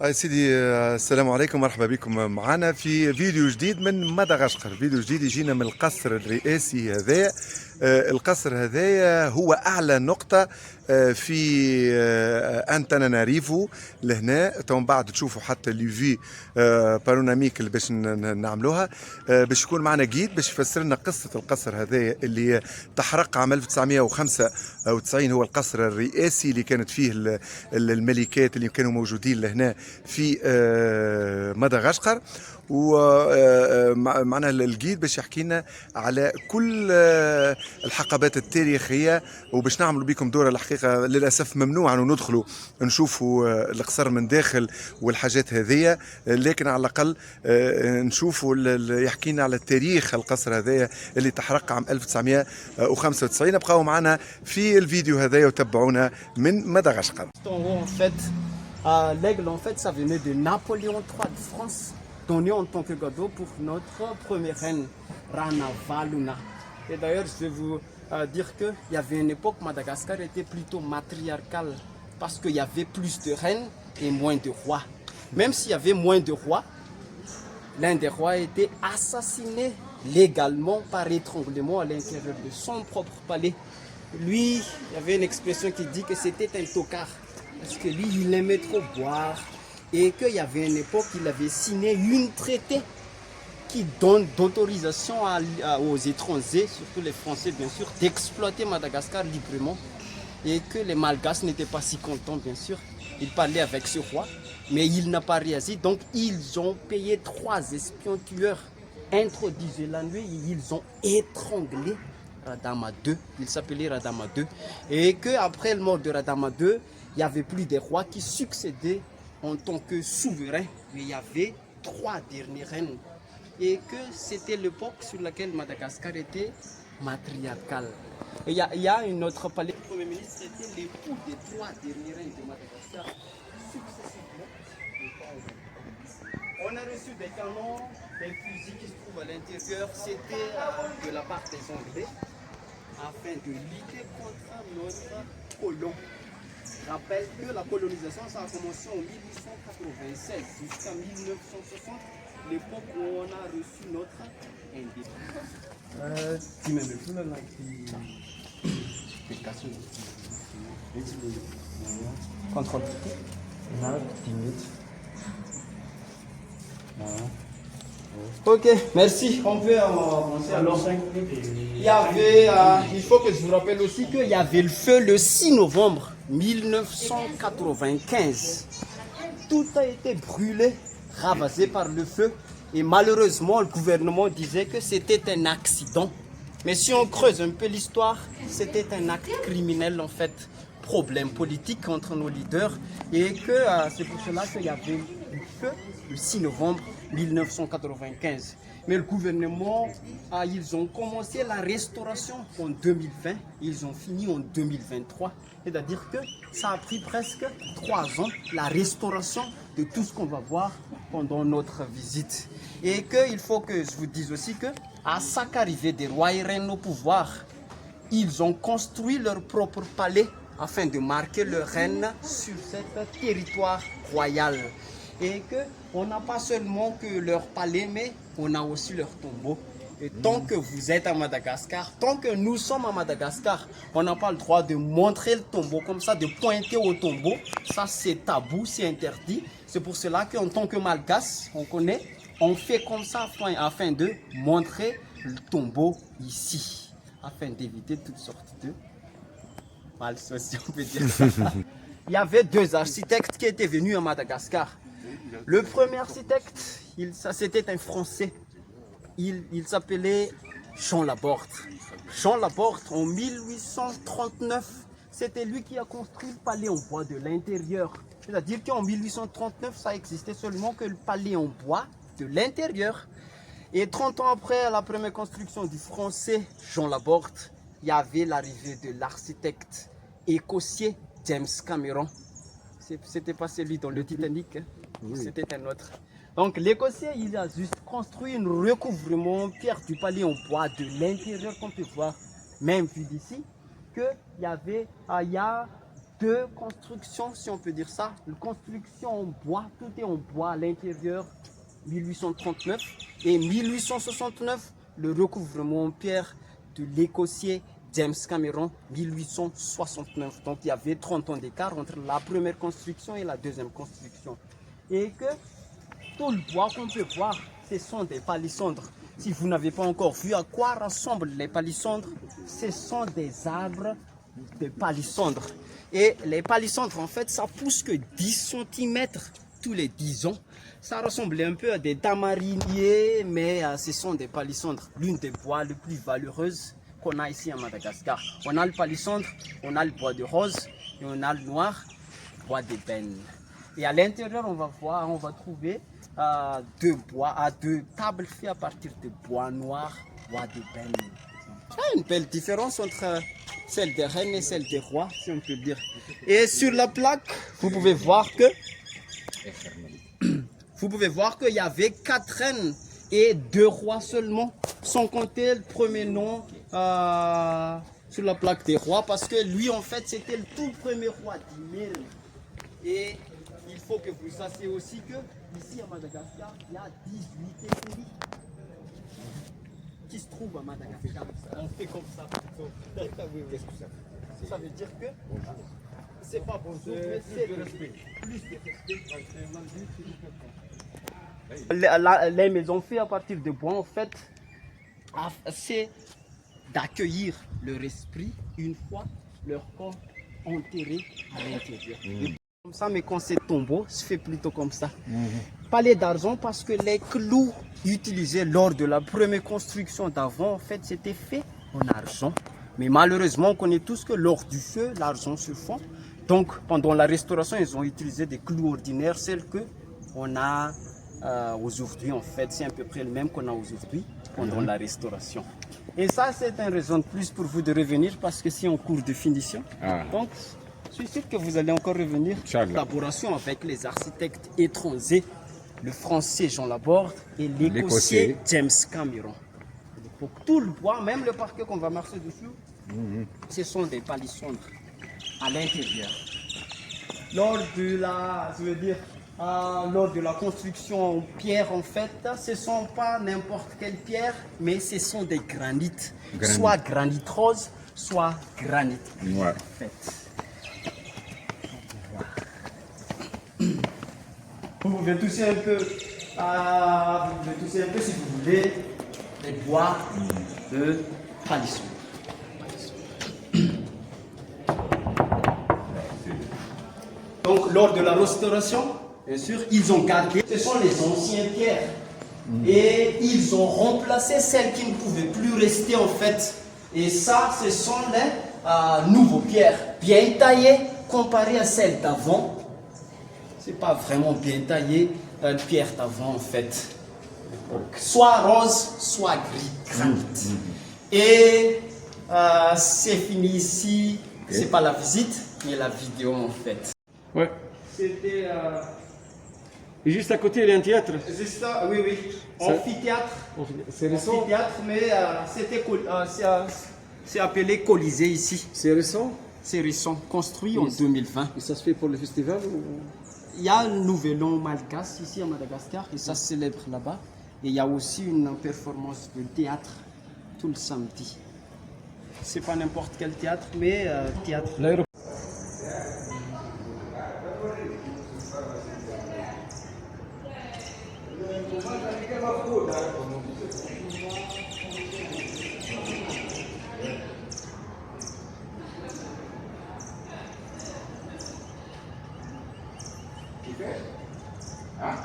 سيدي السلام عليكم، مرحبا بكم معنا في فيديو جديد من مدغشقر. فيديو جديد يجينا من القصر الرئاسي هذا. القصر هذا هو أعلى نقطة في أنتاناناريفو لهنا. تو من بعد تشوفوا حتى لي في بانوراميك اللي باش نعملوها. باش يكون معنا جيد باش يفسر لنا قصة القصر هذا اللي تحرق عام 1995. هو القصر الرئاسي اللي كانت فيه الملكات اللي كانوا موجودين لهنا في مدغشقر. ومعنا الجيد باش يحكي لنا على كل الحقبات التاريخيه، وباش نعملوا بكم دوره. الحقيقه للاسف ممنوع انه ندخلوا نشوفوا القصر من داخل والحاجات هذية، لكن على الاقل نشوفوا يحكي لنا على تاريخ القصر هذايا اللي تحرق عام 1995. ابقوا معنا في الفيديو هذايا وتبعونا من مدغشقر. L'aigle, en fait, ça venait de Napoléon III de France, donné en tant que cadeau pour notre première reine, Rana Valuna. Et d'ailleurs, je vais vous dire qu'il y avait une époque, Madagascar était plutôt matriarcale, parce qu'il y avait plus de reines et moins de rois. Même s'il y avait moins de rois, l'un des rois était assassiné légalement par étranglement à l'intérieur de son propre palais. Lui, il y avait une expression qui dit que c'était un tocard. Parce que lui, il aimait trop boire et qu'il y avait une époque, il avait signé une traité qui donne d'autorisation aux étrangers, surtout les Français bien sûr, d'exploiter Madagascar librement et que les Malgaches n'étaient pas si contents bien sûr. Il parlait avec ce roi, mais il n'a pas réagi. Donc ils ont payé 3 espions tueurs, introduisent la nuit et ils ont étranglé Radama II, il s'appelait Radama II, et qu'après le mort de Radama II, il n'y avait plus des rois qui succédaient en tant que souverains, mais il y avait 3 dernières reines, et que c'était l'époque sur laquelle Madagascar était matriarcale. Et il y a une autre palais. Le Premier ministre était l'époux des 3 dernières reines de Madagascar, successivement. On a reçu des canons, des fusils qui se trouvent à l'intérieur, c'était de la part des Anglais, afin de lutter contre notre colon. Je rappelle que la colonisation, ça a commencé en 1896 jusqu'à 1960, l'époque où on a reçu notre indépendance. Contrôle. Ok, merci. On peut avancer alors. Il faut que je vous rappelle aussi qu'il y avait le feu le 6 novembre 1995. Tout a été brûlé, ravagé par le feu. Et malheureusement, le gouvernement disait que c'était un accident. Mais si on creuse un peu l'histoire, c'était un acte criminel en fait. Problème politique entre nos leaders. Et que c'est pour cela qu'il y avait le feu le 6 novembre 1995. Mais le gouvernement, ils ont commencé la restauration en 2020, ils ont fini en 2023. C'est-à-dire que ça a pris presque 3 ans, la restauration de tout ce qu'on va voir pendant notre visite. Et qu'il faut que je vous dise aussi que à chaque arrivée des rois et reines au pouvoir, ils ont construit leur propre palais afin de marquer leur règne sur ce territoire royal. Et qu'on n'a pas seulement que leur palais, mais on a aussi leur tombeau. Et tant que vous êtes à Madagascar, tant que nous sommes à Madagascar, on n'a pas le droit de montrer le tombeau comme ça, de pointer au tombeau. Ça, c'est tabou, c'est interdit. C'est pour cela qu'en tant que Malgache, on connaît, on fait comme ça afin de montrer le tombeau ici, afin d'éviter toutes sortes de malfaçons, on peut dire ça. Il y avait 2 architectes qui étaient venus à Madagascar. Le premier architecte, c'était un Français. Il s'appelait Jean Laborde. Jean Laborde, en 1839, c'était lui qui a construit le palais en bois de l'intérieur. C'est-à-dire qu'en 1839, ça existait seulement que le palais en bois de l'intérieur. Et 30 ans après la première construction du Français Jean Laborde, il y avait l'arrivée de l'architecte écossais James Cameron. C'était pas celui dans le Titanic, hein? Oui. C'était un autre. Donc l'Écossais, il a juste construit un recouvrement en pierre du palais en bois de l'intérieur, qu'on peut voir, même vu d'ici, qu'il y avait, il y a deux constructions, si on peut dire ça. Une construction en bois, tout est en bois à l'intérieur, 1839. Et 1869, le recouvrement en pierre de l'Écossais James Cameron, 1869. Donc il y avait 30 ans d'écart entre la première construction et la deuxième construction. Et que tout le bois qu'on peut voir, ce sont des palissandres. Si vous n'avez pas encore vu à quoi ressemblent les palissandres, ce sont des arbres de palissandres. Et les palissandres, en fait, ça pousse que 10 cm tous les 10 ans. Ça ressemble un peu à des tamariniers, mais ce sont des palissandres. L'une des bois les plus valeureuses qu'on a ici à Madagascar. On a le palissandre, on a le bois de rose et on a le noir, bois d'ébène. Et à l'intérieur, on va trouver deux tables faites à partir de bois noir, bois d'ébène. Il y a une belle différence entre celle des reines et celle des rois, si on peut dire. Et sur la plaque, vous pouvez voir qu'il y avait 4 reines et 2 rois seulement, sans compter le premier nom sur la plaque des rois, parce que lui, en fait, c'était le tout premier roi d'Imel. Et il faut que vous sachiez aussi que ici à Madagascar, il y a 18 écuries qui se trouvent à Madagascar. On fait comme ça. Qu'est-ce que ça fait? Ça veut dire que c'est pas bonjour, mais c'est plus de respect. Les maisons faites à partir de bois, en fait, c'est d'accueillir leur esprit une fois leur corps enterré à l'intérieur. Comme ça, mais quand c'est tombeau, se fait plutôt comme ça. Palais d'argent parce que les clous utilisés lors de la première construction d'avant, en fait, c'était fait en argent. Mais malheureusement, on connaît tous que lors du feu, l'argent se fond. Donc, pendant la restauration, ils ont utilisé des clous ordinaires, celles qu'on a aujourd'hui. En fait, c'est à peu près le même qu'on a aujourd'hui pendant la restauration. Et ça, c'est une raison de plus pour vous de revenir parce que c'est en cours de finition. Donc, je suis sûr que vous allez encore revenir en collaboration avec les architectes étrangers, le français Jean Laborde et l'Écossais James Cameron. Pour tout le bois, même le parquet qu'on va marcher dessus, ce sont des palissandres à l'intérieur. Lors de la construction en pierre, en fait, ce ne sont pas n'importe quelle pierre, mais ce sont des granites. Soit granit rose, soit granit gris, en fait. Vous pouvez toucher un peu, si vous voulez, les bois de palissandre. Donc, lors de la restauration, bien sûr, ils ont gardé, ce sont les anciennes pierres. Et ils ont remplacé celles qui ne pouvaient plus rester en fait. Et ça, ce sont les nouvelles pierres, bien taillées comparées à celles d'avant. C'est pas vraiment bien taillé, une pierre d'avant en fait. Donc, soit rose, soit gris, granit. Et c'est fini ici. C'est pas la visite, mais la vidéo en fait. Ouais. C'était. Et juste à côté, il y a un théâtre. Juste ça, oui. Amphithéâtre. C'est récent. Amphithéâtre, mais c'est appelé Colisée ici. C'est récent. C'est récent, construit en 2020. Et ça se fait pour le festival ou... Il y a un nouvel an malgache ici à Madagascar et ça se célèbre là-bas. Et il y a aussi une performance de théâtre tout le samedi. C'est pas n'importe quel théâtre, mais théâtre. Ah,